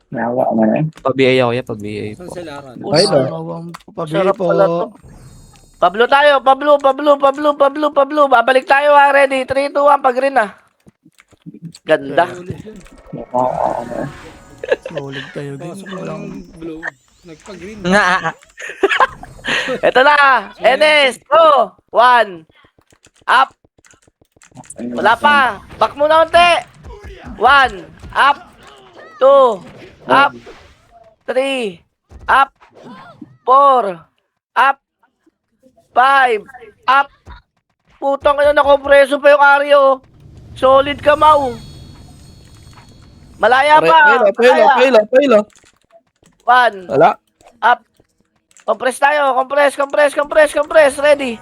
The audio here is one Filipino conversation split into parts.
Nawa naman eh. Pa-BA ako yan, pa-BA Saan po. sila Aaron? Ay, no. Sarap po. pala to. Pablo tayo. Pablo. Babalik tayo ha. Ready? 3, 2, 1. Pag-green na. Ganda. Oo, ano eh. Solid tayo din. Pasok mo lang blue. Nagpa-green. Ito na. NS. Go. 1. Up. Wala pa. Back muna unti. 1. Up. 2. Up. 3. Up. 4. Up. 5. Up. Putang ina, nakompreso pa yung Aryo. Solid ka, Mau. Malaya pa. Malaya. Pailo. 1. Wala. Up. Compress tayo. Compress. Ready.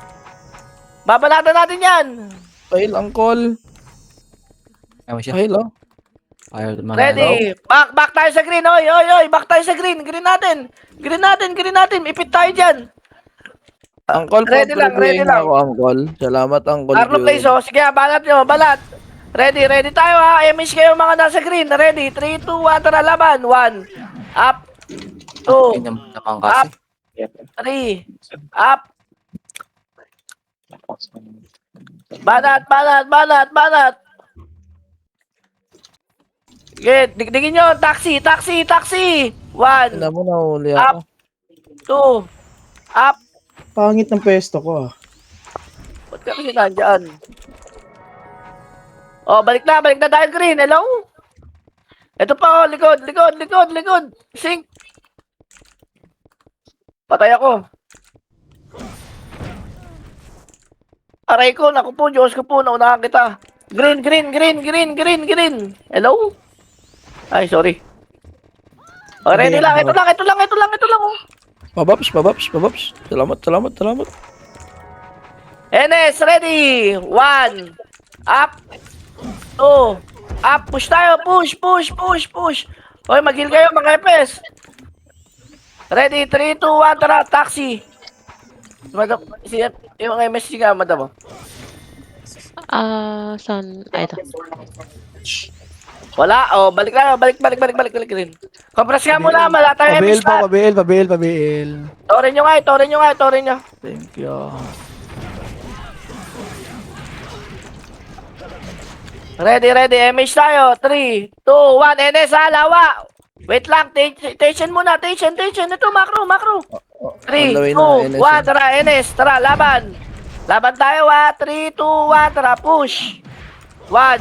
Babalatan natin yan. Pail, angkol. Ayaw siya. Pailo. Ayaw man. Ready. Back tayo sa green. Oy. Back tayo sa green. Green natin. Ipit tayo dyan. Angkol po. Ready lang. Ako, angkol. Salamat, angkol. Carlo Place, oh. Sige, balat nyo. Balat. Ready tayo ha. Emish kayo mga nasa green. Ready. 3, 2, 1. Tara, laban. 1. Up. 2. Naman kasi. Up. 3. Up. Banat. Sige, digdigin nyo. Taxi. 1. Alam mo, nahuli Up. ako. 2. Up. Pangit ng pesto ko, ah. Ba't ka kasi nandyan? Oh, balik na tayo green. Hello? Ito pa, oh. Likod. Sink. Patay ako. Aray ko, naku po, Diyos ko po, naunahan kita. Green. Hello? Ay, sorry. Oh, ready lang. Ito lang, oh. Pabaps. Salamat. NS, ready. 1. Up. 2. Up. Push tayo. Push. Hoy, mag-heal kayo, mga EPS. Ready. 3, 2, 1. Tara, taxi. Madam, yung mga MS nga, madam. Saan? Ito. Wala. Oh, balik rin. Compress nga muna. Wala tayo MS pa. Pabil. Torin nyo. Thank you. Ready. MH tayo. 3, 2, 1. NS ha, lawa. Wait lang. Tension muna. Tension. Ito, macro. 3, 2, 1. Tara, NS. Tara, laban. Laban tayo ha. 3, 2, 1. Tara, push. 1.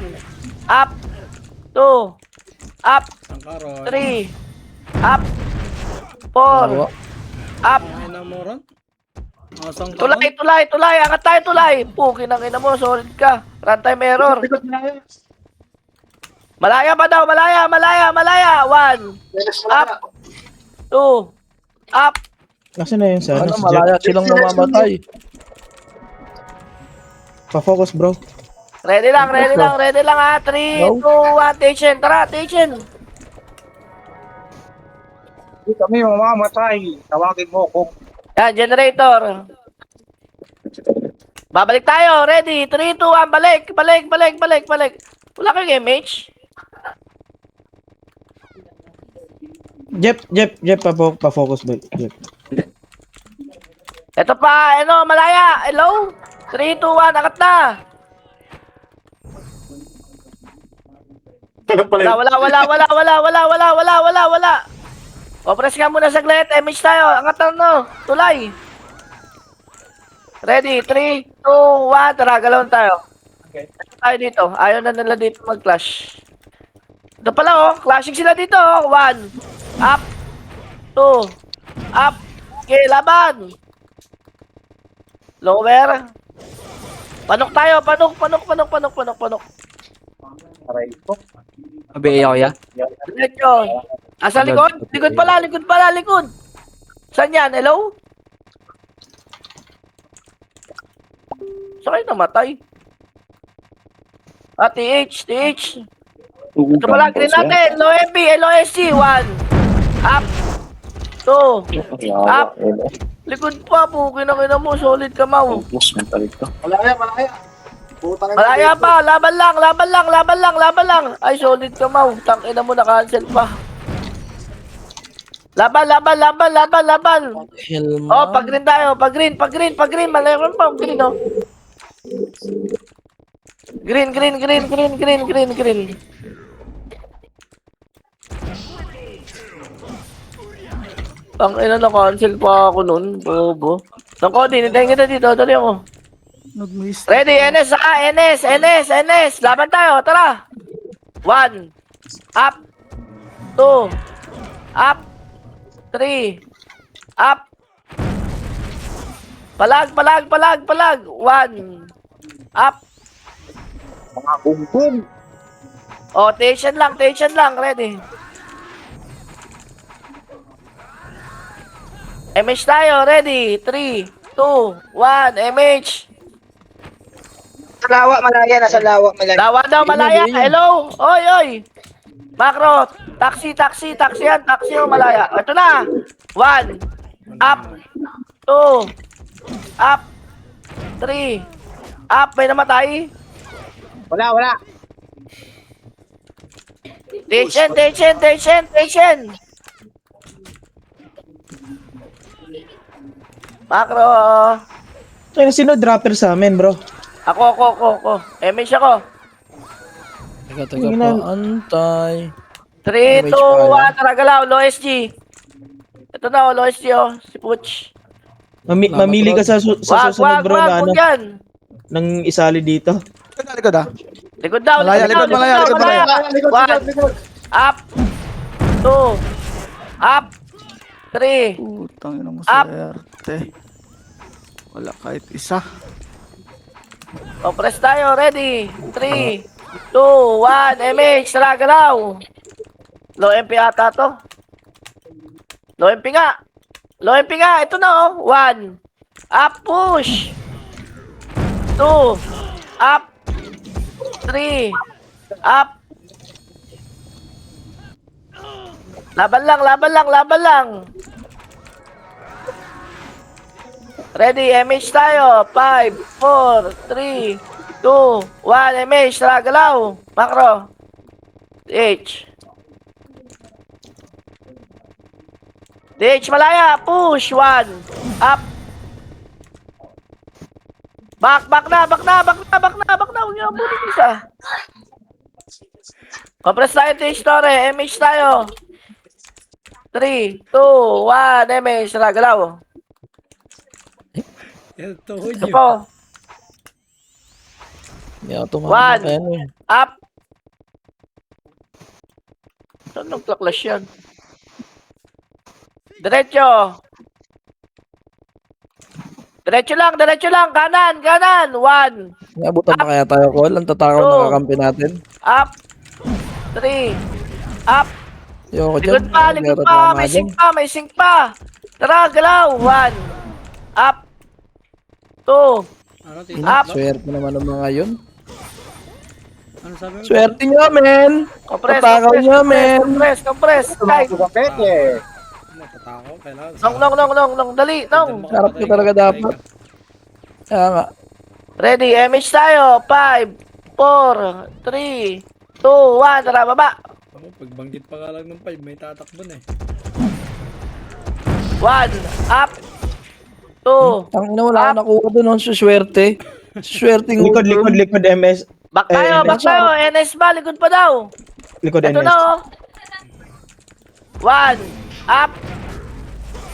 Up. 2. Up. Ang karon. 3. Up. 4. Up. Ay na mo ron. Asang karon. Tulay. Angat tayo, tulay. Pukin ang ina mo. Solid ka. Runtime error. Malaya pa daw. Malaya. 1. Up. 2. Up. Nasaan na yun, sana? Ano, malaya silang namamatay. Pa-focus, bro. Ready lang ha. 3, 2, 1. Tension. Tara, tension. Hindi kami mamamatay. Tawagin mo kung Yan, generator. Babalik tayo. Ready. 3, 2, 1. Balik. Wala kayong MH? Jep, pa-focus, bro. Jep. Ito pa, malaya. Hello? 3, 2, 1. Akat na. Wala. O, press nga muna saglit. MH tayo. Angatan tulay. Ready? 3, 2, 1. Tara, galawin tayo. Ito tayo dito. Ayaw na nila dito mag-clash. Ito pala, clashing sila dito, 1. Up. 2. Up. Okay, laban. Lower. Panok tayo. Panok. aray ko. Pa-BA ako yan. Diretso. Asa likod? Likod pala. Saan yan? Hello? Saan kayo namatay? TH. Ito pala, green natin. Low MB, LOSC. 1. Up. 2. Up. Likod pa, pukin na mo. Solid ka, Mau. Focus mental ito. Malaya pa. Laban lang. Ay, solid ka, Mau. Tangina mo, na-cancel pa. Laban, laban, laban, laban, laban. Hell, Oh, man. pag green tayo. Pag green. Malayo pa. Green, oh. Green. Ang ina na cancel pa ako nun. Bobo. Saan ko? Dinitayin kita dito. Dali ako. Nag-miss. Ready, NS. Laban tayo. Tara. 1. Up. 2. Up. 3. Up. Palag. 1. Up. Mga kungkung. Oh, tension lang. Ready. MH tayo. Ready. 3, 2, 1. MH. Sa lawa, malaya. Nasa lawa, malaya. Lawa daw, malaya. Hello. Oy. Macro. Taxi yan. Taxi o malaya. Ito na. 1. Up. 2. Up. 3. Up. May namatay. Wala. Tension. Macro. Sino dropper sa amin, bro? Ako. MH ako. Teka Tingnan. pa, antay. 3, 2, MH pala. 1. Tara, galaw. Low SG. Ito na, low SG, oh. Si Puch. Mamili ka sa susunod, bro, na ano, Wag yan. nang isali dito. Likod daw. Malaya. 1. Up. 2. Up. 3. Putang ina mo, Up. swerte. Wala kahit isa. O, press tayo. Ready. 3, 2, 1. MH. Tara, galaw. Low MP ata to. Low MP nga. Ito na, oh. 1. Up. Push. 2. Up. 3. Up. Laban lang. Ready, MH tayo. 5, 4, 3, 2, 1. MH, tara, galaw. Macro. DH, malaya. Push. 1. Up. Back na. Huwag niyo abutin isa. Compress tayo, DH, Tore. MH tayo. 3, 2, 1. MH, tara, galaw. Ito, Ito po. Hindi ako One. tumama kayo eh. Up. Saan nagklaklash yan? Diretso lang. Kanan. 1. Nabutan pa kaya tayo, Col? Ang tatakaw Two. na kakampi natin. Up. 3. Up. Ayoko dyan. Likod pa. May sink pa. Tara, galaw. 1. Up. 2. Ano, Up. Swerte naman ng mga yun. Ano sabi mo? Swerte nyo, men! Compress. Tatakaw niya, men. Compress. Guys. Pwede. Matatakaw. Kailangan. Nong. Dali. Nong. Harap ka talaga dapat. Kaya nga. Ready, MH tayo. 5, 4, 3, 2, 1. Tara, baba. Ako, pagbanggit pa ka lang ng 5, may tatakbo na eh. 1. Up. 2. Ang ina, wala akong nakuha doon ang suswerte. Suswerte ng Likod, MS. Back tayo. NS ba? Likod pa daw. Likod, Ito MS. na, oh. 1. Up.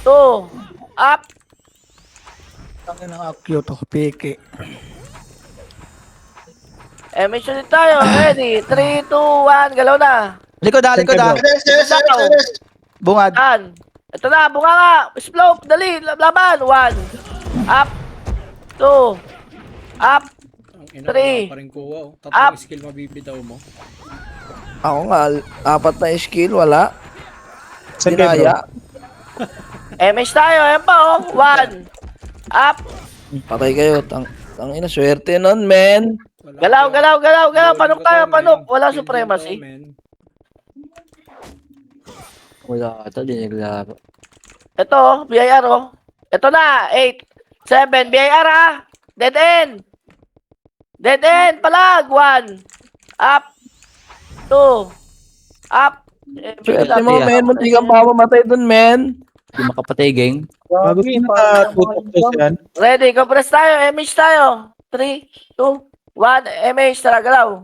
2. Up. Ang ina ng akyo to, peke. MH ulit tayo. Ready. 3, 2, 1. Galaw na. Likod ah. Bungad. Yan. Ito na. Bunga nga. Slope. Dali. Laban. 1. Up. 2. Up. Ang ina, Three. wala pa rin kuha. Oh. Up. Tatlong skill mabibitaw mo. Ako nga, 4 na skill, wala. Saan kayo, bro? Dinaya. MH tayo. Ayan pa, oh. 1. Up. Patay kayo. Tang ina, swerte nun, men. Wala Galaw. pa. Panok tayo. Men. Wala Skill supremacy. bitaw, men. Wala ata, di naglaro. Ito, oh, BIR, oh. Ito na, 8, 7, BIR, ah. Dead end, palag, 1. Up, 2. Up, Swerte mo, men. Munti kang mamamatay dun, men. Di makapatay, gang. Bago pinatutok to yan. Ready, compress tayo, MH tayo. 3, 2, 1, MH, tara, galaw.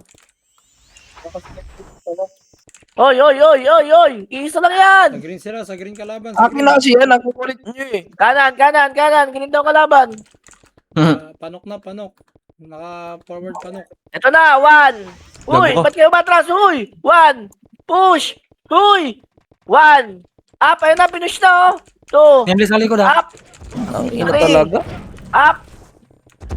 Oy, oy, oy, oy, oy. Isa lang yan. Sa green sila, sa green kalaban. Sa Akin na kasi yan. Ang kukulit nyo eh. Kanan, kanan, kanan. Ganun daw kalaban. Panok na, panok. Naka-forward panok. Ito na, 1. Uy, Gago ka. ba't kayo matras? Uy, 1. Push. Uy, 1. Up, ayun na, pinush na, oh. 2. Nemble sa likod, ha? Up, Ang ina Three. talaga. up.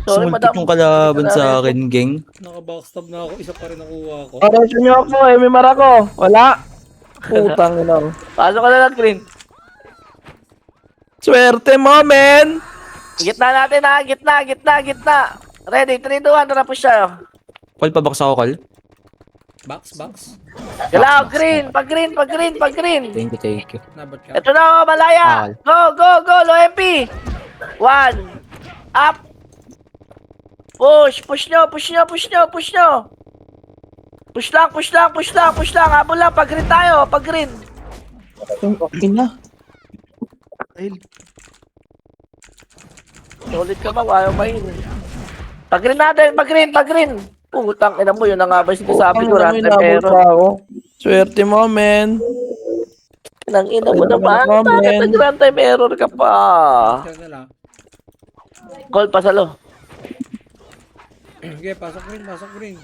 Sorry, Sumulpot madam. yung kalaban sa akin, gang. Naka-backstab na ako. Isa pa rin nakuha ko. Pareso nyo ako, MMR ako. Wala. Putang ina. Pasok ka na lang, Green. Swerte mo, men. Gitna natin, ha. Gitna, gitna, gitna. Ready, 3, 2, 1. Tara, push tayo. Call pa box ako, call. Box, box. Galaw, Green. Pag Green, pag Green, pag Green. Thank you, thank you. Nabat ka. Ito na, oh, malaya. Go, go, go, low MP. 1. Up. Push, push nyo, push nyo, push nyo, push nyo. Push lang, push lang, push lang, push lang. Habol lang, pag green tayo, pag green. Ang ina. Solid ka ba? Ayaw main. Pag green natin, pag green, pag green. Putang ina mo, yun na nga ba sinasabi ko, Putang ina, Rante, inabot pero. pa ako. Swerte mo, men. Nang ina mo naman, Comment. bakit nag-run time error ka pa? Diyan na lang. Call pa sa lo. Okay, pasok green, pasok green.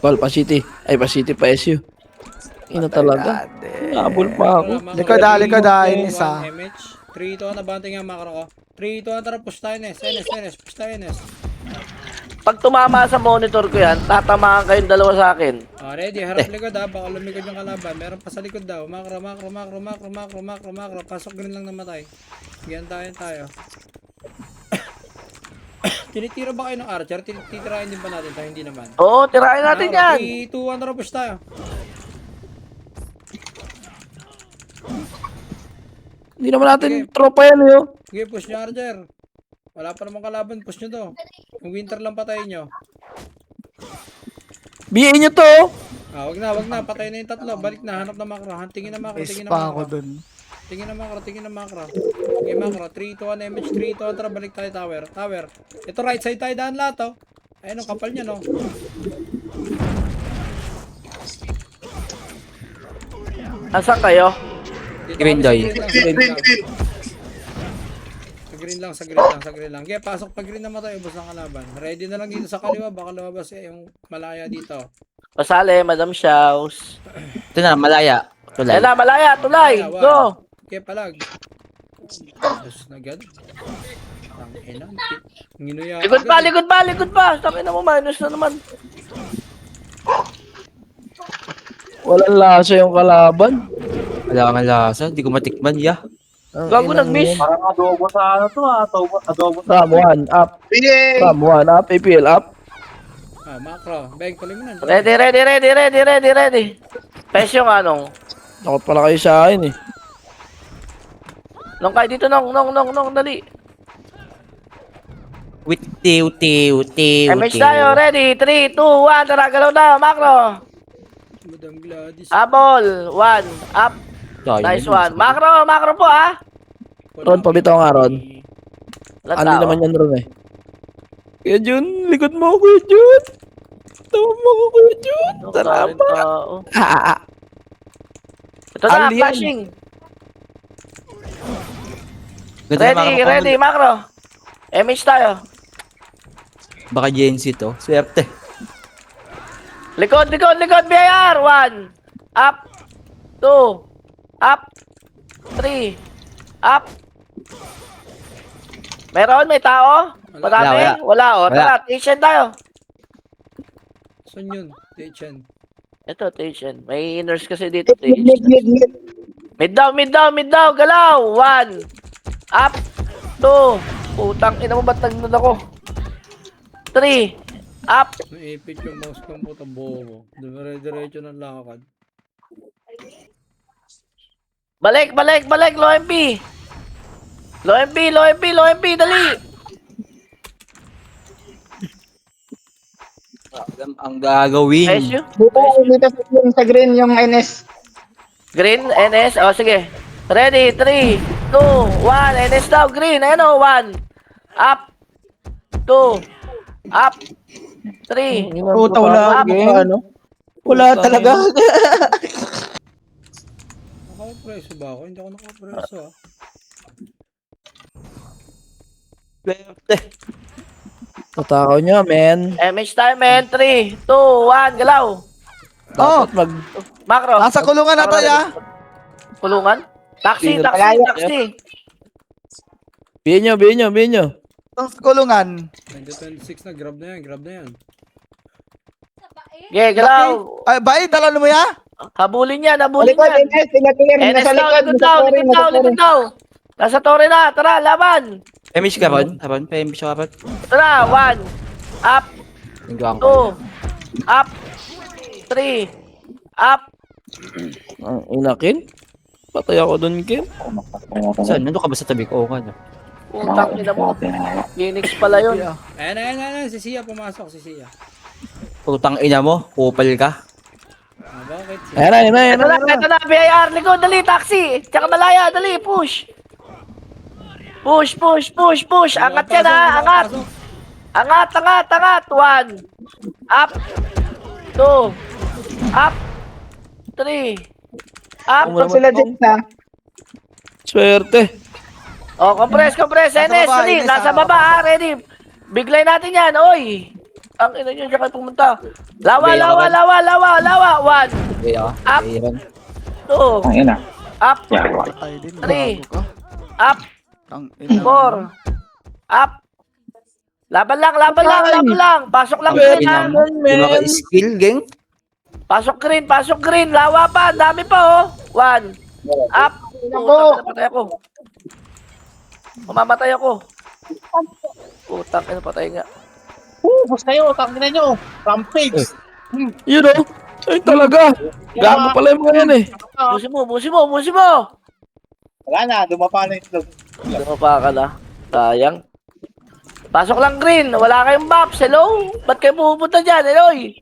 Call, pa City. Ay, pa City, pa SU. Ina talaga. Nabol pa ako. Likod, Inis, ah. MH. 3, 2, nabante nga makro ko. 3, 2, tara, push tayo, Nes. NS, push tayo, Nes. Pag tumama sa monitor ko yan, tatamaan kayong dalawa sa akin. Ready, harap likod ha. Baka lumikod yung kalaban. Meron pa sa likod daw. Makro, makro, makro, makro, makro, makro, makro. Pasok green lang namatay. Yan tayo. Tinitira ba kayo ng archer? Titirahin din ba natin tayo? Hindi naman. Oo, tirahin natin yan. 3, 2, 1, tara, push tayo. Hindi naman natin tropa yan, yo. Sige, push nyo archer. Wala pa namang kalaban, push nyo to. Kung winter lang patayin nyo. BA nyo to. Wag na, patay na yung tatlo. Balik na, hanap na makro. Tingin na makro, Is tingin na pa ako makro. dun. Tingin na makro. Okay, makro. 3, 2, 1, MH, 3, 2, 1, tara, balik tayo tower. Ito right side tayo daan lahat, oh. Ayun, ang kapal niya, no. Asan kayo? Dito Green kami die. Sa green lang. Okay, pasok pag green naman tayo, ubos ng kalaban. Ready na lang dito sa kaliwa, baka lumabas yung malaya dito. Pasali, Madam Shaws. Ito na, malaya. Tulay. Ayun na, malaya, tulay. Go. Okay, palag. Tapos na agad. Ang ina. Nginuya. Likod pa. Sabi na mo, minus na naman. Walang lasa yung kalaban. Wala kang lasa. Di ko matikman, ya. Gago nag-miss. Parang adobo sa ano to ha. Adobo sa... Ram 1 up. Sige. Ram 1 up. APL up. Makro. Beng, tuloy mo na. Ready. Pes yung anong. Takot pala kayo sa akin eh. Nung kayo dito, nong, dali. With tew. MH tayo, ready. 3, 2, 1, tara, galaw na, macro. Madam Gladys. Abol, 1, up. Nice one. Macro po, ha. Ron, pabitaw nga, Ron. Walang Ano tao. naman yan, Ron eh. Kuya Jun, likod mo, Kuya Jun. Tawa mo ko, Kuya Jun. Walang Salamat. tao. Ah. Ito na, Alien. flashing. Ready, macro. MH tayo. Baka GNC to. Swerte. Likod, BIR. 1, up. 2, up. 3, up. Meron, may tao? Madami? Wala, oh. Tara, station tayo. Saan yun? Techen. Ito, station. May nurse kasi dito, station. Mid down, galaw. 1, up. 2, putang ina mo, ba't nagnod ako? 3, up. Naipit yung mouse ko mo, tambo mo. Dire-diretso ng lakad. Balik, low MP. Low MP, dali. Alam ang gagawin. Presyo. Dito sa green yung NS. Green, NS. O, sige. Ready, 3, 2, 1. NS daw, green. Ayan o, 1. Up. 2. Up. 3. Puta, wala. Ano? Wala talaga. Naka-preso ba ako? Hindi ako naka-preso ah. Swerte. Tatakaw nyo, men. MH time, man. 3, 2, 1. Galaw. Dapat mag... Macro. Nasa kulungan na tayo, ah. Kulungan? Taxi, Tingnan. taxi, taxi. Bihin nyo. Nasa kulungan. 2026 na, grab na yan. Okay, galaw. Ay, bay, dala mo ya? Habulin yan, habulin Likod, yan. NS, tinatili. NS Nasa daw, likod. likod daw, likod daw. Nasa tore na, tara, laban. Emish ka ron? Aron, pa-emish ka ron? Tara, 1. Up, Tingnan 2. ko. Up. 3. Up. Ang inakin? Patay ako dun, Kim. Saan? Nandun ka ba sa tabi ko? Oo nga. no? Utang nila mo. Phoenix pala yun. Ayan, si Sia pumasok, si Sia. Putang ina mo, kupal ka. Ah, bakit? Ayan na. Ito na, BIR, likod, dali, taxi. Tsaka malaya, dali, push. Push. Angat yan ha, angat. Angat. 1. Up. 2. Up. 3. Up. Pag sila dyan na. Swerte. Oh, compress. NS, baba, dali. NS, Nasa baba ha, ready. Biglay natin yan, oy. Ang ina nyo, diyan kayo pumunta. Lawa. 1. Kaya ka? Up. Kaya ron. 2. Ayun na. Up. Ay, din. 3. Bago ka. Up. Ang ina. 4. Up. Laban lang. Pasok lang green ha. Di maka-skill, gang. Pasok green. Lawa pa. Ang dami pa oh. 1. Up. Mamamatay ako. Putang ina, patay nga. Bus kayo, tangina nyo. Rampage. Yun o. Ay talaga. Gago pala yung mga yan eh. Busi mo. Wala na, dumapa na itlog. Ano pa ka na? Sayang. Pasok lang green. Wala kayong buffs. Hello? Ba't kayo pupunta dyan? Hello? Ay,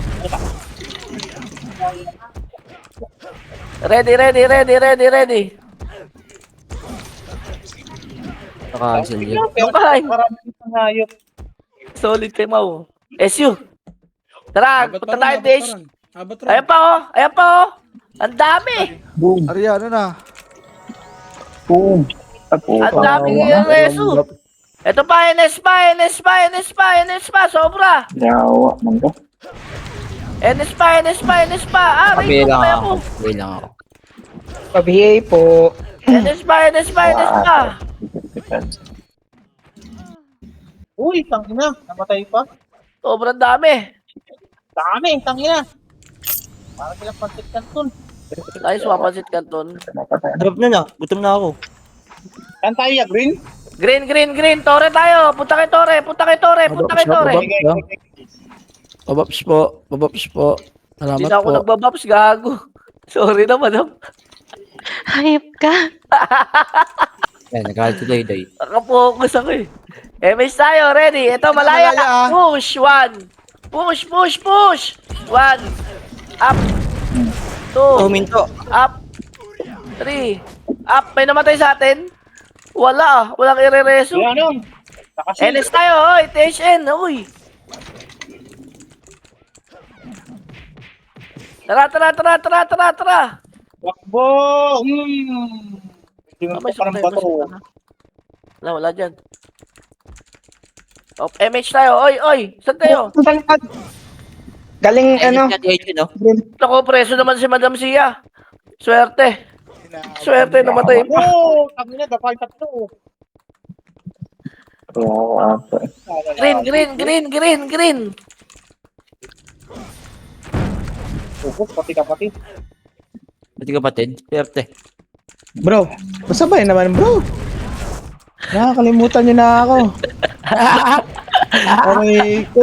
ano ba? Ready. Naka-cancel yun. Yung bahay. Maraming hayop. Solid kayo mo. SU. Tara, Abot punta pa tayo ron, Dish. abot ron. Ayan pa oh. Ang dami. Arya, ano na? Ang dami yung reso. Ito pa, NS pa. Sobra. Yawa, mangga. NS pa. Ah, Kabi rito lang pa ako. ako. Kabi lang ako. Pa-BA po. NS pa. Uy, tangina. Namatay pa. Sobrang dami. Dami, tangina. Parang ilang pansit kanton. Nice, wapansit kanton. Drop na na. Gutom na ako. Saan tayo ya, green? Green. Tore tayo. Punta kay Tore. Pabaps po. Salamat Hindi na ako po. nagbabaps, gago. Sorry na, madam. Hayop ka. Yan, nagalit si Day. Nakapokus ako eh. MH tayo, ready. Ito, malaya. Malaya. Push, 1. Push. 1. Up. 2. Minto. Up. 3. Up. May namatay sa atin? Wala. Walang irereso. Wala nun. Nakasil. NS tayo, oy. THN, uy. Tara. Wakbo. Hindi mo May pa parang supply bato. ba? Wala dyan. Oh, MH tayo. Oy. Saan tayo? Galing, ano? no? Ako, preso naman si Madam Sia. Swerte, namatay pa. Oh, tangina, dapay tatlo. Green. Ubus, pati. Pati kapatid. Swerte. Bro, masabay naman bro. Nakakalimutan niyo na ako. Aray ko.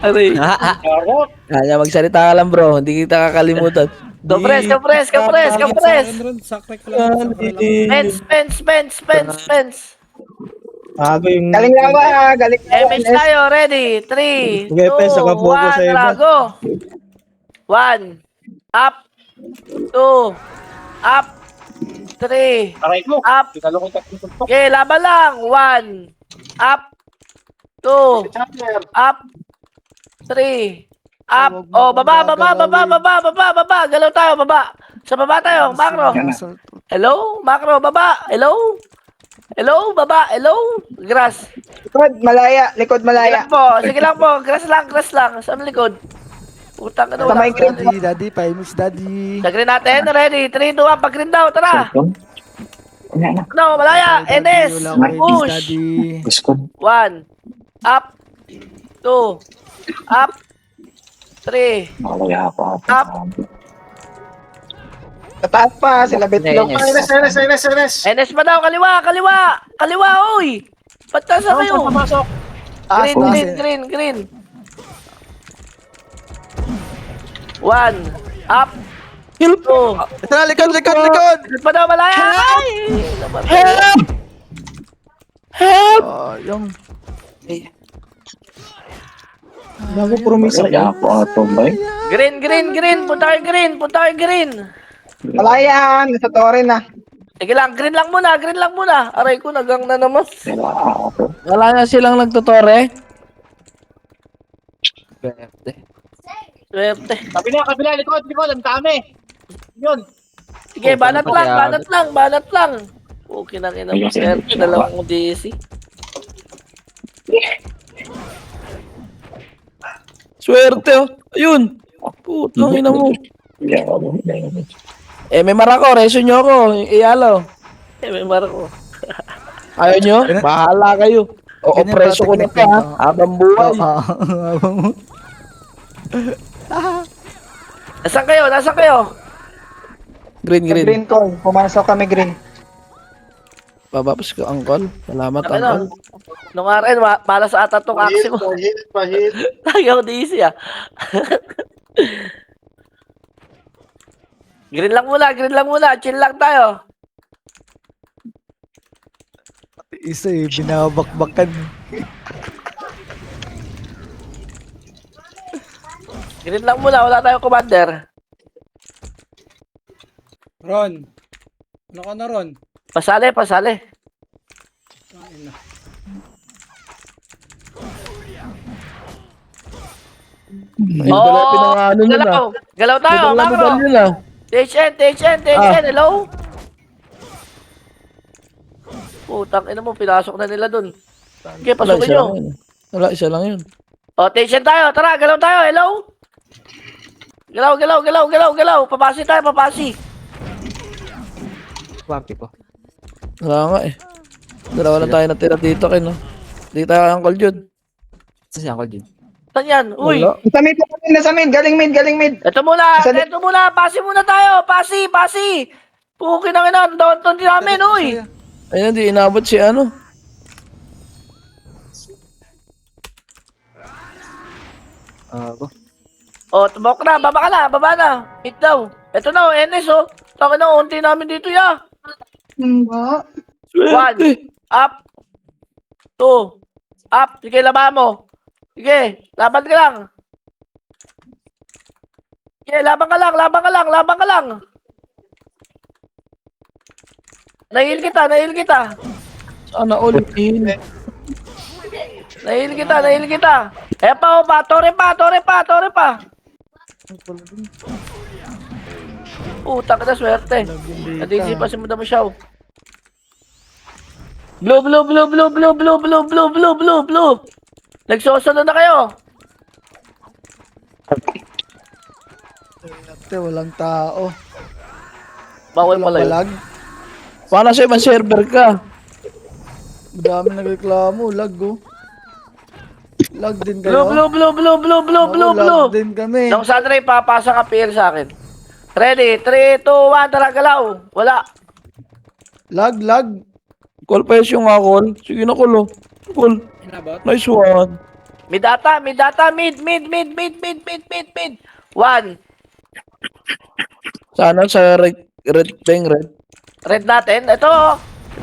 Aray. Karot. Kaya magsalita ka lang bro. Hindi kita kakalimutan. Compress. Ron, sakre ka lang. Spence. Bago yung... Galing lawa, galing lawa. MH tayo, ready? 3, 2, Sige, Pes, saka focus sa 1, iba. tara, go! 1, up, 2, up, 3, Aray mo. up, Tinalo ko tatlong suntok. okay, laban lang, 1, up, 2, up, 3, up, oh, baba, galaw tayo, baba. Sa baba tayo, Macro. Hello, Macro, baba, hello. Hello, baba, hello. Grass. Likod, malaya. Likod, malaya. Sige lang po, grass lang. Saan likod? Utang ka na, Sa may green. Daddy, paimix daddy. Sa green natin, ready, 3, 2, 1, pag-green daw, tara. No, malaya, NS, Wala ko paimix push. daddy. 1, up, 2, up, 3, up, Tataas pa, sila Bitlog. NS pa daw, kaliwa, oy. Patasa kayo. Pumasok. Green. 1, up, 2, Ito na, likod! pa daw, malaya. Ay, Yung Bago promise ako. Green, punta kayo green. Malaya, nasa tore na. Sige lang, green lang muna. Aray ko, nagang na naman. Wala na silang nagtutore. Swerte. Kabila, likod, ang dami. Yun. Sige, banat lang. Okay na mo, swerte. Dalawang DC. Swerte, oh. Ayun. Putang ina mo. May marako, reso nyo ako. Iyalo. May marako. Ayaw nyo? Bahala kayo. O, Ganyan preso ba ko na technique pa, nito? habang buhay. Nasaan kayo? Green. Green call. Pumasok kami green. Babapos ko, Uncle. Salamat, Ano? Uncle. Nung RN, malas ata itong aksi mo. Pahit. Lagi ako DC ah. Green lang muna. Chill lang tayo. isa binabakbakan. Green lang muna, wala tayong commander. Ron. Ano ka na, Ron? Pasali. Ayun na. Pinangano nyo na. Galaw tayo, Macro. Medal yun ah. THN, hello? Putang ina mo, pinasok na nila dun. Okay, pasukin nyo. Wala, isa lang yun. O, THN tayo, tara, galaw tayo, hello? Galaw. Papasi tayo. Wapi ko. Wala nga eh. Dalawa lang tayo natira dito, Ken. Hindi tayo Uncle Jun. Kasi ako din. Saan yan? Uy, Wala. Nasa mid. Galing mid. ito muna, pasi muna tayo, pasi. Pukin ang ina, doon din namin, uy. Ayun, di inabot si ano. Ako. O, tumok na, baba na. Hit daw. Ito na, NS, oh. Takin na, unti namin dito, ya. Swerte. 1, up, 2, up. Sige, laban mo. Sige, laban ka lang. Sige, laban ka lang. Nahil kita. Sana all in. Nahil kita. Eh pa, tore pa. Utang ka na, swerte. Nadisi pa si Madam Shaw. Blue. Nagsosolo na kayo. Ate, walang tao. Bawal Walang pala yun. balag. Paano sa ibang server ka? Madami nagreklamo. Lag, oh. Lag din kayo. Blue. Lag din kami. Nung Sandray, papasa ka PL sa akin. Ready? 3, 2, 1, tara, galaw. Wala. Lag. Call pa yung call. Sige na, call oh. Call. Inabot? Nice one. Mid. 1. Sana sa red. Red natin. Ito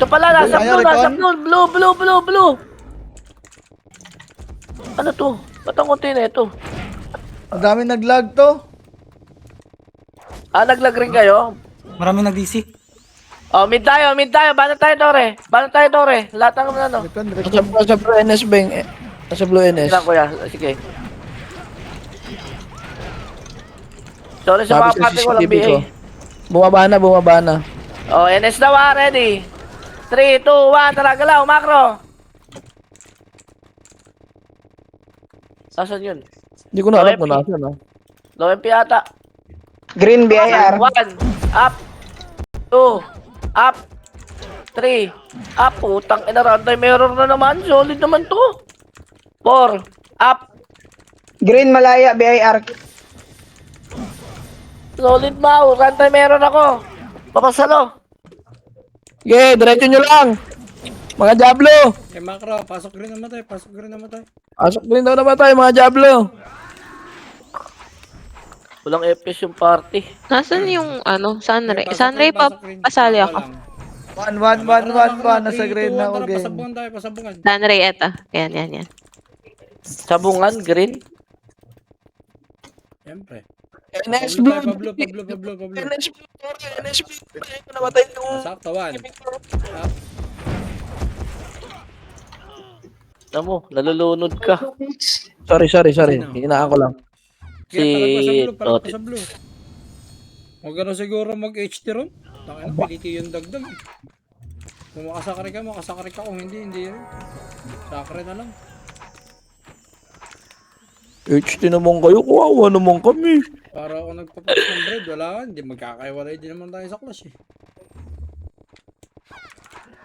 Ito pala, nasa Ayan, blue, nasa Recon. blue. Blue. Ano to? Ba't ang konti na ito? Ang dami nag-lag to. Ah, naglag rin kayo? Maraming nag-DC. Oh, mid tayo. Bana tayo, Dore. Lahat ng ano. Recon. Nasa blue NS, Beng. Nasa blue NS. Tingnan kuya. Sige. Sorry sa Sabi mga sa pati ko lang CCTV ko. BA. Bumaba na. Oh, NS daw ready. 3, 2, 1, tara, galaw, macro. Nasaan yun? Hindi ko na alam kung nasan, ah. Low MP ata. Green BIR. 1, up. 2, up. 3, up. Putang ina, runtime error na naman. Solid naman to. 4, up. Green Malaya BIR. Solid mau. Runtime error ako. Papasalo. Sige, diretso nyo lang. Mga Diablo. Eh, macro, pasok green naman tayo. Asok din daw naman tayo, mga Diablo. Walang FPS yung party. Nasaan yung ano, Sunray? Pasok Sunray green, pasok green. pasali Wala ako. lang. 1-1-1-1-1. Nasa green na ako, Tara, game. pasabungan. Sunray, eto. Yan. Sabungan, green. Siyempre. NS Pablo, Blue. Pablo. NS Blue. NS Blue. Namatay yung... Sakto, 1. Up. Alam mo, nalulunod ka. Sorry. Hinaan ko lang. Palagpas sa blue. Huwag ka na siguro mag-HT ron. Tangina, piliti yung dagdag eh. Kung makasakari ka. Kung hindi rin. Sakari na lang. HT naman kayo. Kuwawa naman kami. Para ako nagpapas ng bread, wala. Hindi magkakaiwalay din naman tayo sa clash eh.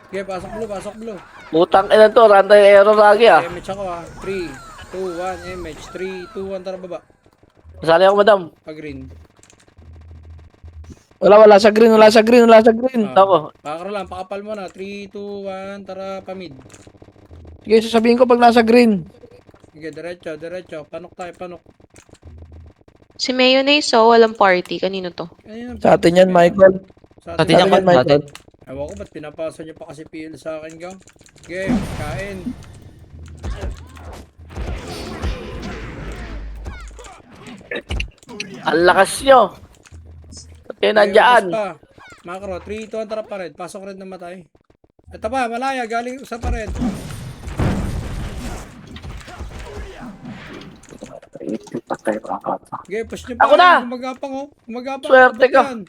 Okay, pasok blue. Putang ina to, runtime error lagi ah. MH ako ah. 3, 2, 1, MH. 3, 2, 1, tara baba. Masali ako, madam. Pag-green. Wala sa green. Ako. Pakakaro lang, pakapal mo na. 3, 2, 1, tara pa-mid. Sige, sasabihin ko pag nasa green. Sige, diretso. Panok tayo. Si Mayonnaise, oh, walang party. Kanino to? Ayun, Sa atin yan, Michael. Sa Sa atin atin yan, Michael. Ewan ko, ba't pinapasa niyo pa kasi PL sa akin, gang? Sige, kain. Ang lakas nyo. Ba't kayo nandyan? Macro, 3, 2, 1, tara pa red. Pasok red na matay. Ito pa, malaya, galing sa pa red. Okay, push nyo pa. Ako na! Gumagapang oh. Swerte ka. Yan.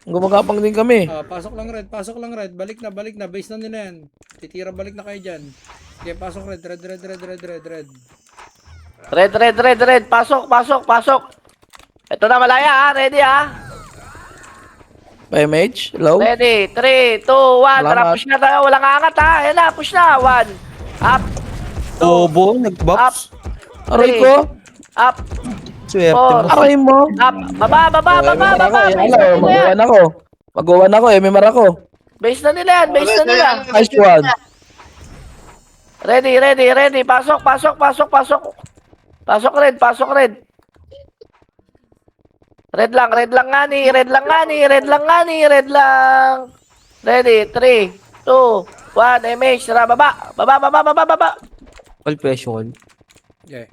Gumagapang din kami. Ah, pasok lang red. Balik na. Base na nila yan. Titira balik na kayo dyan. Okay, pasok red. Red. Pasok. Ito na, malaya ah. Ready ah. By mage. Hello? Ready. 3, 2, 1. Tara, Salamat. push na tayo. Walang angat ha. Ayan na, push na. 1. Up. Bobo, Up. nag-box. Aray ko. Up. Swerte Four. mo. Aray mo. Up. Baba. Mag-uwan ako. Mag-uwan ako. MMR ako. Base na nila yan. Nice one. Ready. Pasok, red. Red lang nga ni. Ready, 3, 2, 1, MH, tara, baba. All pressure. Okay.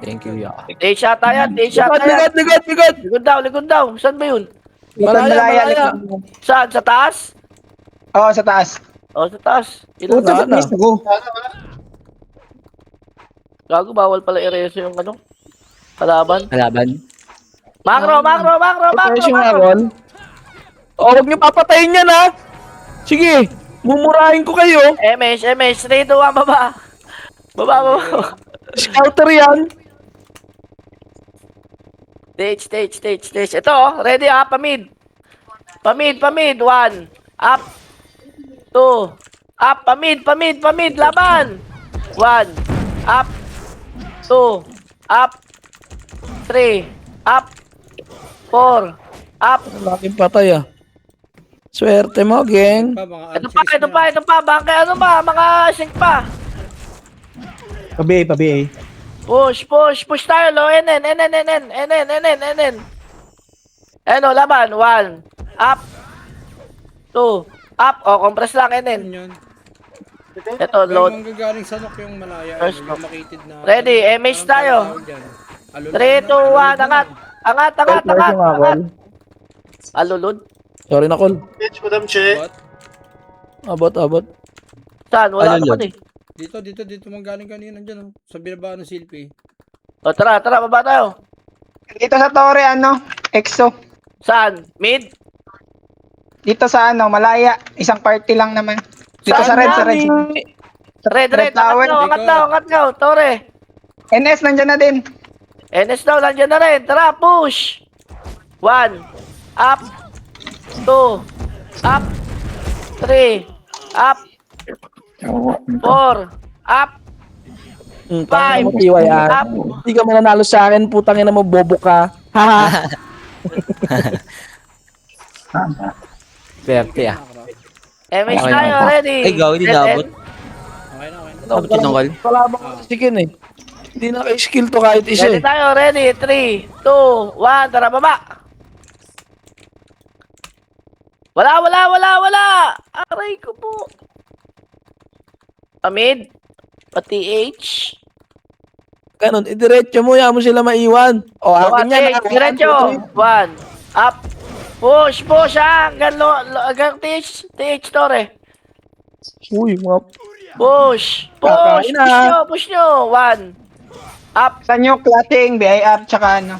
Thank you, yeah. Day shot yan. Ligot. Likod daw. Saan ba yun? Malaya. Saan? Sa taas? Oo, sa taas. O, sa taas. Ilan Puta, na? miss ako. Gago, bawal pala i-reso yung ano. Kalaban. Macro. Press yung aron. Huwag niyo papatayin yan, ha? Sige. Mumurahin ko kayo. MH, 3, 2, 1, baba. Scouter yan. Stage. Ito, ready ah, pamid. 1. Up. 2. Up, pamid. Laban. 1. Up. 2. Up. 3. Up. 4. Up. Laking patay, ah. Swerte mo, geng. Mga Ito pa. Baka ano ba? Mga sync pa. Pa-BA. Push tayo, lo. NN. Ano, laban. 1. Up. 2. Up. O, compress lang, Enen. Yun yun. Ito, Pero load. manggagaling sa nok yung malaya. First Yung knock. makitid na. Ready, MH tayo. 3, 2, 1, angat. Angat, angat, Call, flash angat. yung mga call. Alulod. Sorry na, call. What? Abot. Saan? Wala Alulod. naman eh. Dito manggaling kanina dyan. Oh. Sa binaba ng silpi. O, tara, baba tayo. Dito sa Torre, ano? EXO. Saan? Mid? Dito sa ano, Malaya. Isang party lang naman. Dito Saan sa Red, na? sa Red. Red, Tower. angat daw, Tore. NS, nandyan na din. NS daw, nandiyan na rin. Tara, push. 1. Up. 2. Up. 3. Up. 4. Up. Tangin mo, Five. TY, Up. Hindi ka mananalo sa akin, putangin na mo, bobo ka. Haha. Swerte ah. MH Okay, tayo, okay. ready. Ay, gaw, hindi Red naabot. Okay na. Abot yun ng call. Kalaban ko si Ken eh. Hindi na kay-skill to kahit isa Ready eh. tayo, ready. 3, 2, 1. Tara, baba. Wala. Aray ko po. Amid. Pa-TH. Ganun, idiretso mo, yan mo sila maiwan. O, akin yan. Diretso. 1. Up. Push ha. Hanggang TH, Tore. Uy, mga... Push. Kakain na. Push nyo. 1. Up. Sa new clutching, BIR, tsaka ano.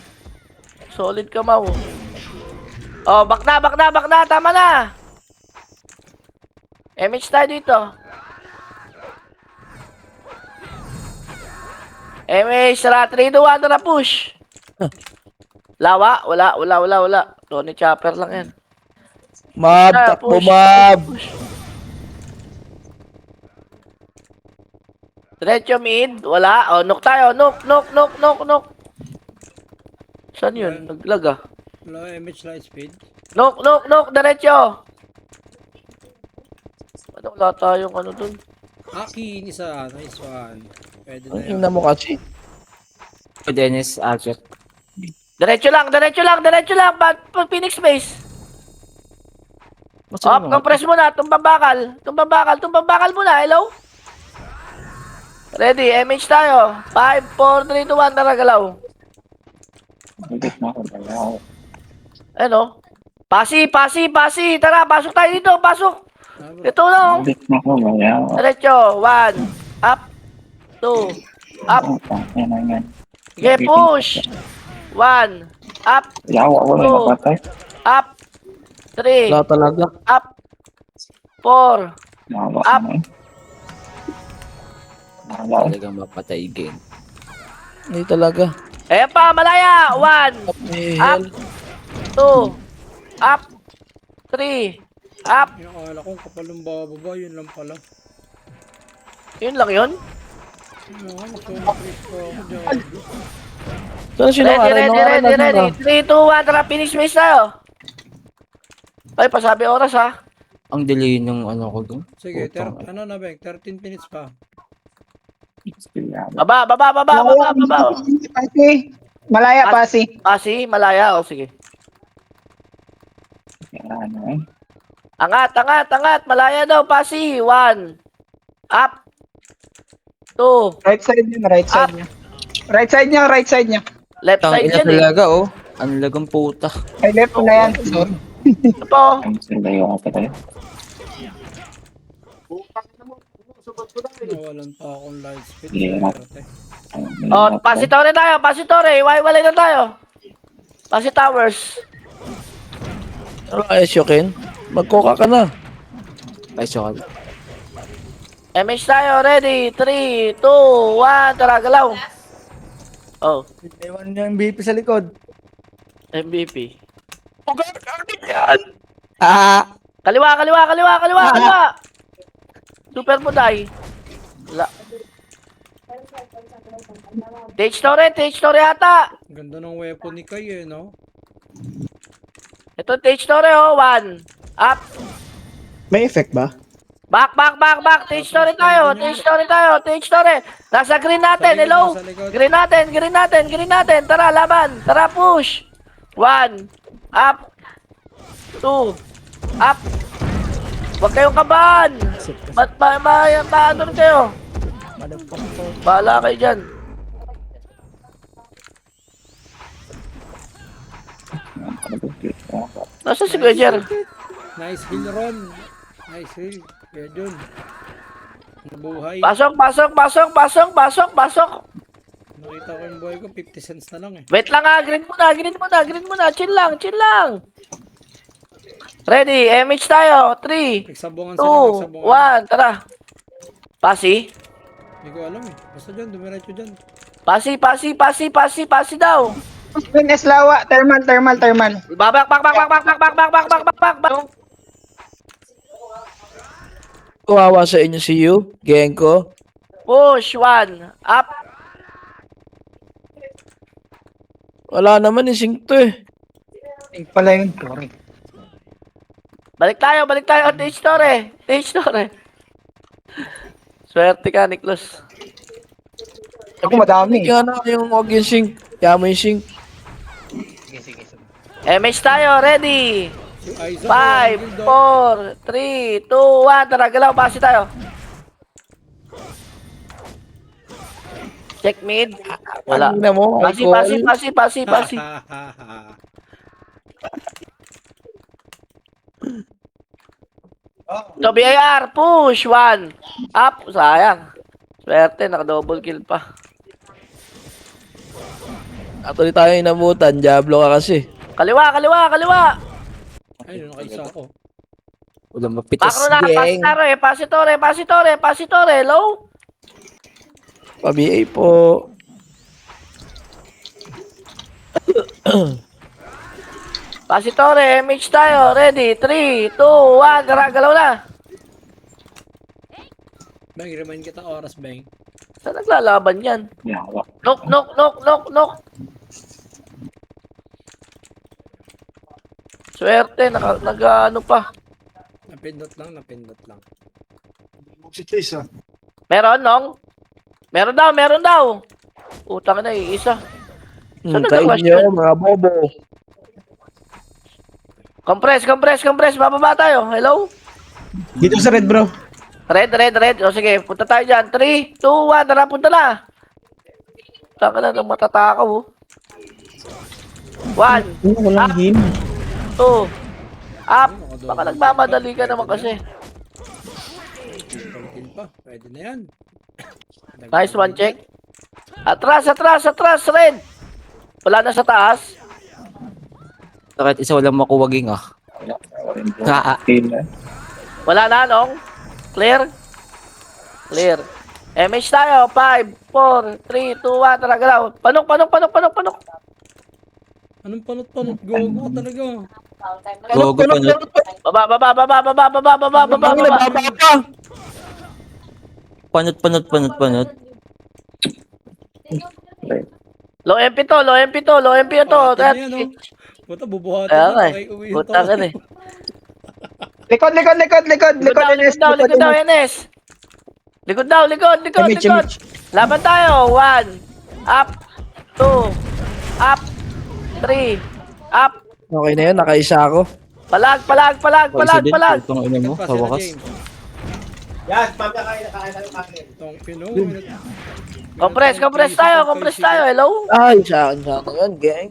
Solid ka, Mau. Oh, back na. Tama na. MH tayo dito. MH, tara. 3, 2, 1, tara, push. Lawa? Wala. Tony Chopper lang yan. Mab, Tara, takbo, push. mab. Push. Diretso mid. Wala. Oh, knock tayo. Knock. Saan yun? Naglag ah. Wala MH light speed. Knock. Diretso. Wala tayong ano dun. Aki, isa. Nice one. Pwede na Ang yun. ina mo kasi. Dennis, Archer. Diretso lang. Pag Phoenix Base. Up, compress muna. Tumbang bakal muna. Hello? Ready, MH tayo. 5, 4, 3, 2, 1. Tara, galaw. Ano? Pasi. Tara, pasok tayo dito. Ito na. Diretso. 1. Up. 2. Up. Okay, push. 1. Up. 2. Up. 3. Wala talaga. Up. 4. Up. Talagang mapatay game. Hindi talaga. Ayan pa, malaya. 1. Eh, Up. 2. Up. 3. Up. Yung akala kong kapal ng bababa, yun lang pala. Yun lang yun. Mag-compress pa ako dyan. Saan sila Ready. 3, 2, 1. Tara, finish base tayo. Ay, pasabi oras ha. Ang delay ng ano ko dun. Sige, Putang- ano na Bek? 13 minutes pa. Baba. Pasi. Malaya, Pasi. Pasi, malaya. O, sige. Angat. Malaya daw, Pasi. 1. Up. 2. Right side niya. Right side niya. Left Tang side ina yan eh. talaga oh. Ang lagang puta. Ay, left mo na yan. Sorry. Ito po. Nawalan pa akong light speed. O, Pasi Torre. Iwalay na tayo. Pasi Towers. Ano kaya siya, Ken? Magkoka ka na. Ay, so MH tayo. Ready. 3, 2, 1. Tara, galaw. Oh, Ewan niya yung BP sa likod. MVP. Ah! Kaliwa. Super Buday. Wala. Tage Torre ata. Ganda ng weapon ni Kai no? Ito Tage Torre oh. 1. Up. May effect ba? Back. Tage Torre tayo. Nasa green natin. Hello. Green natin. Tara, laban. Tara, push. 1. Up. 2. Up. Huwag kayong kabahan. Ba't ano rin kayo? Bahala kayo dyan. Nasa si Kuya Jer? Nice heal, Ron. Nice heal. Kaya dun. Nabuhay. Pasok. Nakita ko yung buhay ko, 50 cents na lang eh. Wait lang ha, green muna. Chill lang. Ready, MH tayo. 3, 2, Nagsabungan sila, 1, tara. Pasi. Hindi ko alam eh. Basta dyan, dumiretso dyan. Pasi daw. NS lawa, thermal. Babak. Kawawa sa inyo si you, Genko. Push, 1, up. Wala naman yung sync to eh. Yung pala yun. Sorry. Balik tayo. Tage Torre. Swerte ka, Niklos. Ako madami. Kaya na yung huwag yung sync. Kaya mo yung sync. Sige. MH tayo, ready. Si Aiza. 5, 4, 3, 2, 1. Tara, galaw. Pasi tayo. Check mid. Wala. Tingnan mo, Pasi. So, BIR, push, 1. Up, sayang. Swerte, naka-double kill pa. Actually tayo inabutan, Diablo ka kasi. Kaliwa. Ay, doon nakaisa ako. Walang mapitas, Makro na, geng. Pasi Torre, low. Pa-BA po. Pasi Torre, MH tayo, ready, 3, 2, 1, tara, galaw na. Bang, remind kita oras, Bang. Saan naglalaban yan? Knock. Swerte, nag-ano pa. Napindot lang. Meron, Nong? Meron daw. Utang na, isa. Saan Tayo nag-rush nyo, yan? mga bobo. Compress. Bababa tayo. Hello? Dito sa red, bro. Red. O sige, punta tayo dyan. 3, 2, 1, tara, punta na. Taka na, matatakaw. 1, Walang heal. 2, up. Baka nagmamadali ka naman kasi. Kill pa. Pwede na yan. Nice one, check. Atras, red. Wala na sa taas. Bakit isa walang makuwaging Wala na, Nong. Clear. MH tayo. 5, 4, 3, 2, 1. Tara, galaw. Panok. Anong panot-panot? Gogo ka talaga. Gogo pa na. Baba. Panot. Low MP to. Pati na yan, oh. Puta, bubuhatin Kaya na. nga eh. Kay uwi yung Puta ka tao. eh. Likod, NS. Likod daw, NS. Likod daw. MH. Laban tayo. 1, up, 2, up, 3, up. Okay na yun, nakaisa ako. Palag. Itong ina mo, Pa sa sila, wakas. James. Tong pino. Compress tayo. Hello? Ay, sa akin yun, gang.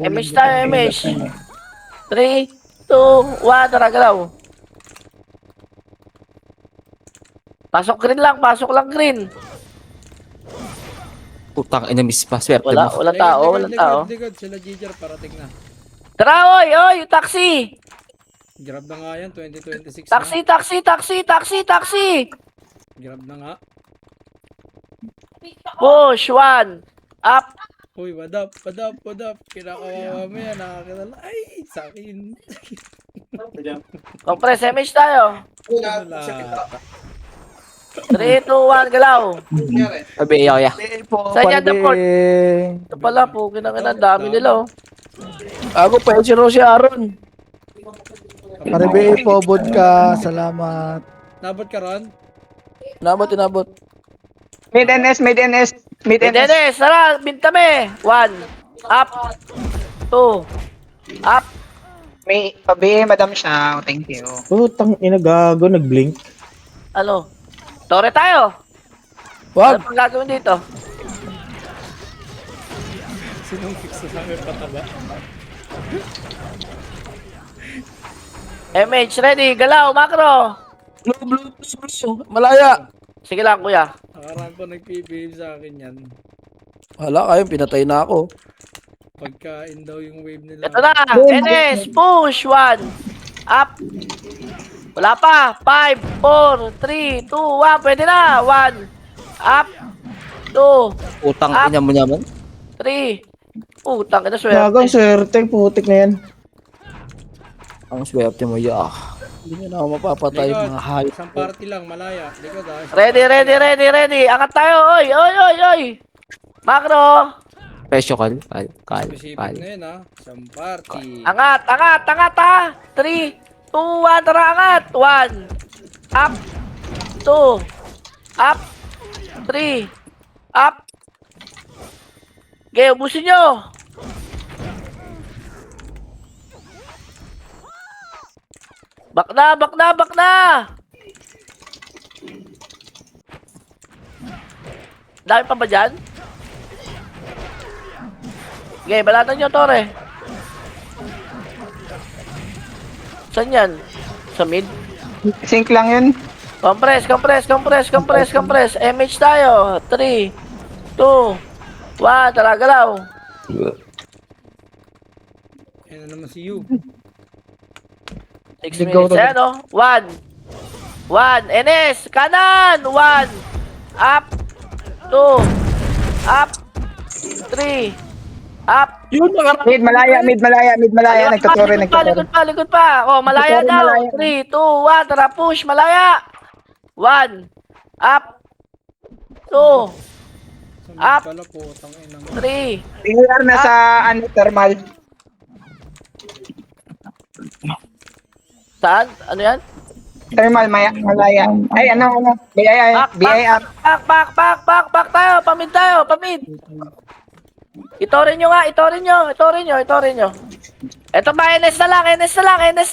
MH tayo, MH. 3, 2, 1, tara, galaw. Pasok lang green. Putang ina, miss pa. Swerte mo. Walang tao. Likod. Sila Giger, parating na. Tara, oy, taxi. Grab na nga yan, 2026 Taxi. Grab na nga. Push, 1, up. Uy, what up? Kinakawawa mo yan, nakakilala. Ay, sa akin. Compress, MH tayo. Wala. 3, 2, 1, galaw. Sabi, iya. Saan yan, the port? Ito pala po, ang dami nila, oh. Ako pa si Rosie Aaron. Paribe po, vodka. Salamat. Nabot ka, Ron? Inabot. Mid NS. Dennis, tara, bintame. 1, up, 2, Up. May pa-BA, Madam Xiao. Thank you. Putang ina, gago, nag-blink. Ano? Tore tayo. Wag. Ano pang gagawin dito? Sinong fix na namin pataba? MH, ready. Galaw, macro. Blue. Malaya. Sige lang, kuya. Nakaraan pa nag-PBM sa akin yan. Wala kayo, pinatay na ako. Pagkain daw yung wave nila. Ito na. NS, push. 1. Up. Wala pa. 5, 4, 3, 2, 1. Pwede na. 1. Up. 2, Utang Up. ina mo naman. 3. Putang ina, Gago, ang swerte. swerte, putik na yan. Ang swerte mo, ya. Hindi nyo na ako mapapatay, Likod. mga hayop. Isang party lang, malaya. Likod ah. Ready. Angat tayo. Oy. Macro. Presyo kal. Kal. Specific Kal. na yun ah. Isang party. Angat ha. 3, 2, 1, tara angat. 1. Up. 2. Up. 3. Up. Okay, ubusin nyo. Back na. Dami pa ba dyan? Okay, balatan nyo, Tore. Saan yan? Sa mid? Sync lang yun. Compress. MH tayo. 3, 2, 1. Tara, galaw. Yan na naman si Yu. 6 minutes. Ayan, oh. 1. NS. Kanan. 1. Up. 2. Up. 3. Up. Yun, nakaraan. Mid malaya. Nagtuturo. Likod pa. Oh, malaya Sorry, daw. malaya. 3, 2, 1. Tara, push. Malaya. 1. Up. 2. Sa mid Up. pala po, tangin mo. 3. BAR na sa thermal. Saan? Ano yan? Thermal, malaya. Ay, ano. BAR. Back tayo. Pamid. Itorin nyo. Ito ba, NS na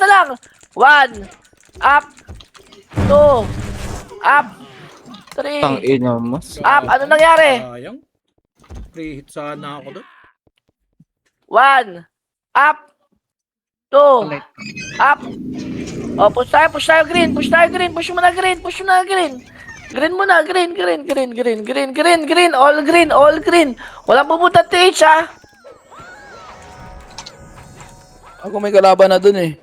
lang. 1. Up. 2. Up. 3. Utang ina mo. Up. Ano nangyari? Sayang. Pre-hit sana ako doon. 1. Up. 2. Up. Oh, push tayo green. Push mo na green. Green muna, green. All green. Walang pupunta TH, ha? Ako may kalaban na dun eh.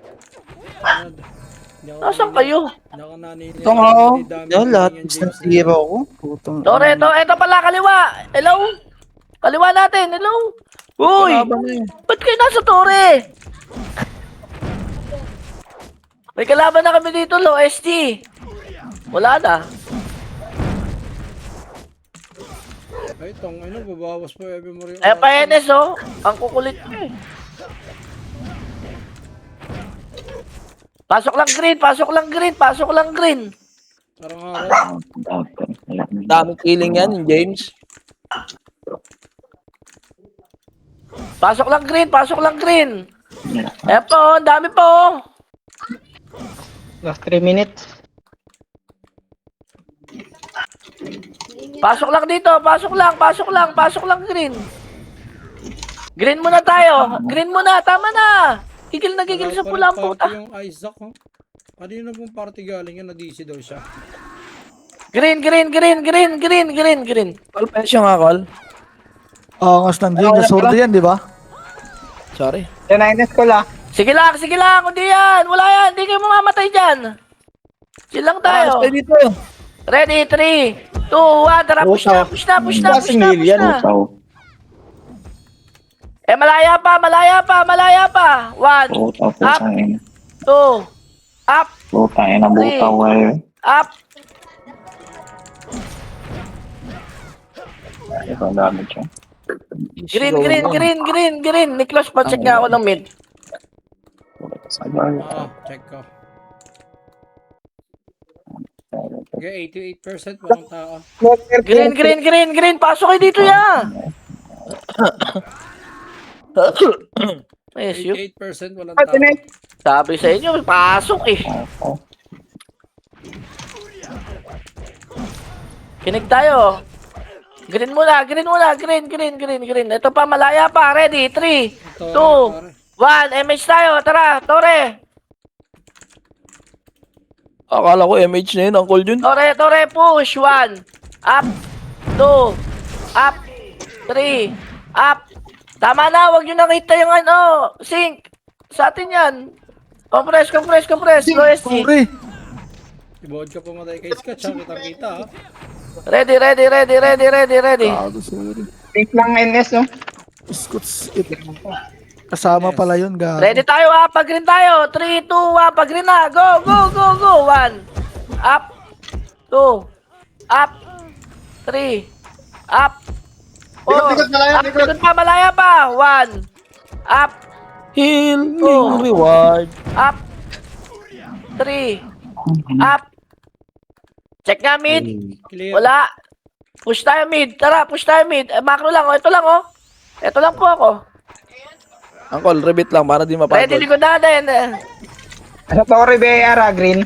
Nasaan kayo? Nakananini. Ito nga, oh. Yan, lahat is nasira ako. Putang Tore, ito pala, kaliwa. Hello? Kaliwa natin, hello? Uy! Kalaban na eh. Ba't kayo nasa Tore? May kalaban na kami dito, low ST. Wala na. Ay, tangin na, babawas pa every mo rin. Eh, pa NS, oh. Ang kukulit nyo, eh. Pasok lang green. Parang araw. Daming killing yan, yung James. Pasok lang green. Eh po, ang dami po. Last 3 minutes. Pasok lang dito, pasok lang green. Green muna tayo. Tama na. Gigil sa pula ang puta. Yung Isaac, oh. Kanina pong party galing yan, na-DC daw siya. Green. Palpensyo nga, Col. Angas ng green. Sword yan, di ba? Sorry. Tinaynes ko lang. Sige lang, hindi yan. Wala yan, hindi kayo mamamatay dyan. Chill lang tayo. Tayo dito. Ready, 3, 2, 1, tara, push na. Eh, malaya pa. 1, up, 2, up, 3, up. Green. Niklas, pa-check nga ako ng mid. Check ko. Okay, 88% walang tao. Green. Pasok kayo dito, ya. SU. 88% walang Ah, tao. tinet. Sabi sa inyo, pasok eh. Kinig tayo. Green muna, green muna, green. Ito pa, malaya pa. Ready? 3, Ito, 2, pare. 1. MH tayo. Tara, Tore. Akala ko MH na yun, Uncle Jun. Tore, push. 1. Up. 2. Up. 3. Up. Tama na, wag nyo nakita yung ano. Sync. Sa atin yan. Compress. Low SG. Ibawad ka pumatay kay Scotch, ha? Kitang-kita, ha? Ready. Wait lang, NS, no? Scoots. Kasama pala yun, gago. Ready tayo ha, pag-green tayo. 3, 2, 1, pag-green na. Go. 1. Up. 2. Up. 3. Up. 4. Up. Likod pa, malaya pa. 1. Up. Healing Oh. reward. Up. 3. Up. Check nga mid. Clear. Wala. Push tayo mid. Tara, push tayo mid. Macro lang. Ito lang oh. Ito lang po ako. Uncle, rebit lang para di Ready, mapagod. likod natin. Sa Torre Beara, green.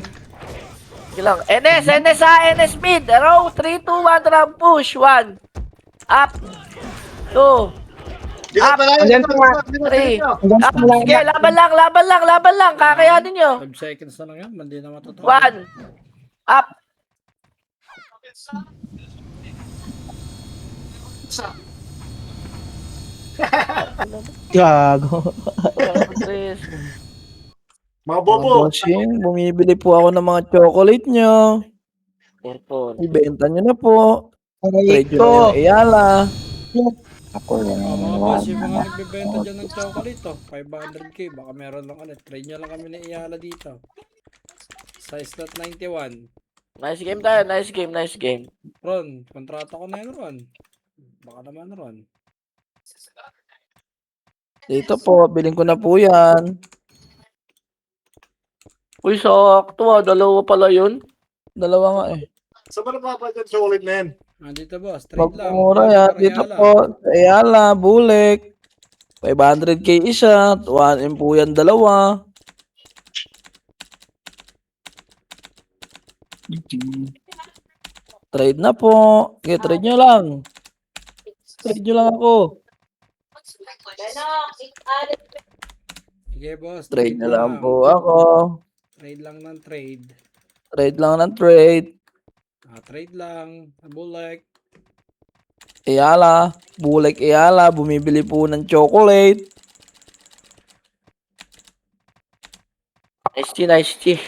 Sige lang. NS ha, NS mid. Row, 3, 2, 1, tara, push. 1. Up. 2. Up. Andyan sa mga. 3. Andyan sa Up. mga. Sige, laban lang. Kakayanin nyo. 5 seconds na lang yan, hindi na matatawa. 1. Up. Gago. 3. Mga bossing, bumibili po ako ng mga chocolate nyo. 4. Ibenta nyo na po. Aray Trade nyo na ko. yung Ayala. Mga boss, yung mga nagbebenta dyan ng chocolate, 500k, baka meron lang ulit. Trade nyo lang kami ni Iyala dito. Size lot 91. Nice game tayo. Nice game. Ron, kontrata ko na yun, Ron. Baka naman, Ron. Dito po, bilhin ko na po yan. Uy, sakto ah. Dalawa pala yun. Dalawa nga eh. Dito boss, trade lang. Magpumura yan. Dito Iyala. po, sa Ayala, Bulek. 500k isa. 1M po yan, dalawa. Trade na po. Sige, trade nyo lang. Trade nyo lang ako. Sige boss, Trade na lang po ako. Trade lang ng trade. Trade lang ng trade. Trade lang. Bulek. Ayala, Bulek Ayala, bumibili po ng chocolate. Nice tea.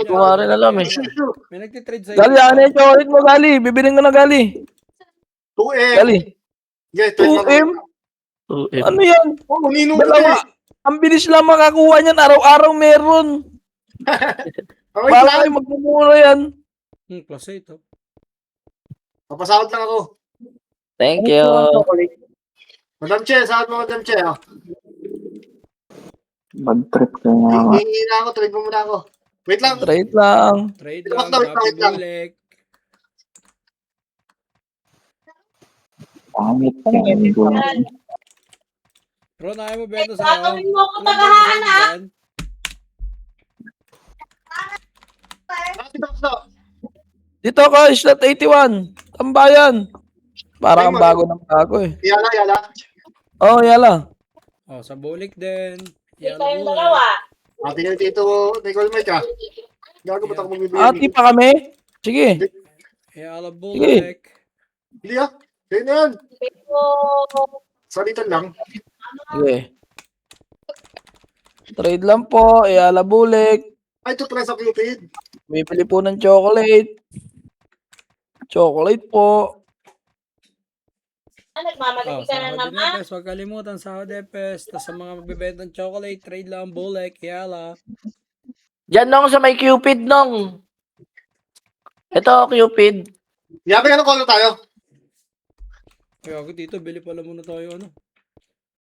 Kuha rin alam eh. May nagtitrade sa'yo. Gali, ano yung chocolate mo, Gali? Bibiling ko na, Gali. 2M. Gali. 2M? Ano yan? Dalawa. Ang bilis lang makakuha niyan. Araw-araw meron. Para kayo magmumura yan. Plus 8, Papasahod lang ako. Thank you. Madam Che, sahod mo Madam Che. Bad trip ka nga. Hihingi na ako, trade mo muna ako. Wait lang. Trade lang. Trade Wait lang. lang, Copy wait lang. Bulek. Pangit ka yan. Ron, ayaw mo bento sa'yo. Gagawin mo ako tagahan, ha? Dito ako, slot 81. Tambayan. Parang ang bago ng bago eh. Yala. Oh, Yala. Sa Bulek din. Iyala Bulek. Ate nga dito, Nicole Mike ah. Gago ba't ako magbibigay? Ati pa kami? Sige. Iyala Bulek. Hindi ah. Kaya na yan. Salitan lang. Sige. Trade lang po. Ayala Bulek. Ay, ito pala sa Cupid. Bumibili po ng chocolate. Chocolate po. Sa Odepes, huwag kalimutan sa Odepes. Tapos sa mga magbibenta ng chocolate, trade lang Bulek, Iyala. Diyan nung sa may Cupid nung. Ito, Cupid. Yabe ka ng color tayo. Kaya ako dito, bili pala muna tayo ano.